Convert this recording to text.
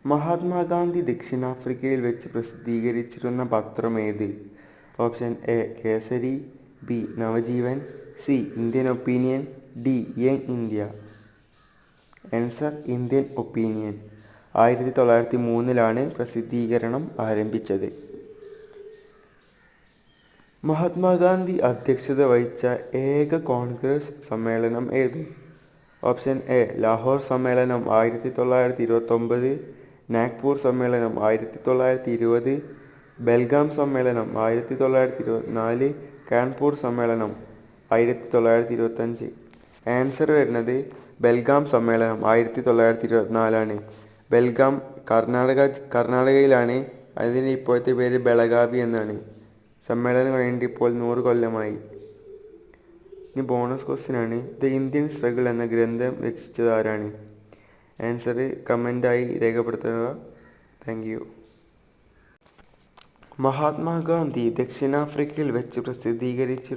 മഹാത്മാഗാന്ധി ദക്ഷിണാഫ്രിക്കയിൽ വെച്ച് പ്രസിദ്ധീകരിച്ചിരുന്ന പത്രമേത്? Option A Kesari, B Navajivan, C Indian Opinion, D Young India. Answer Indian Opinion. 1903 പ്രസിദ്ധീകരണം ആരംഭിച്ചത്. മഹാത്മാഗാന്ധി അധ്യക്ഷത വഹിച്ച ഏക കോൺഗ്രസ് സമ്മേളനം ഏത്? ഓപ്ഷൻ എ ലാഹോർ സമ്മേളനം 1929, നാഗ്പൂർ സമ്മേളനം 1920, ബെൽഗാം സമ്മേളനം 1924, കാൺപൂർ സമ്മേളനം 1925. ആൻസർ വരുന്നത് ബെൽഗാം സമ്മേളനം 1924. ബെൽഗാം കർണാടകയിലാണ്. അതിന് ഇപ്പോഴത്തെ പേര് ബെളഗാവി എന്നാണ്. സമ്മേളനം കഴിഞ്ഞിട്ട് ഇപ്പോൾ 100 കൊല്ലമായി. ഇനി ബോണസ് ക്വസ്റ്റ്യൻ ആണ്. ദ ഇന്ത്യൻ സ്ട്രഗിൾ എന്ന ഗ്രന്ഥം രചിച്ചത് ആരാണ്? ആൻസർ കമൻ്റായി രേഖപ്പെടുത്തുക. Thank you. മഹാത്മാഗാന്ധി ദക്ഷിണാഫ്രിക്കയിൽ വെച്ച് പ്രസിദ്ധീകരിച്ചിരുന്ന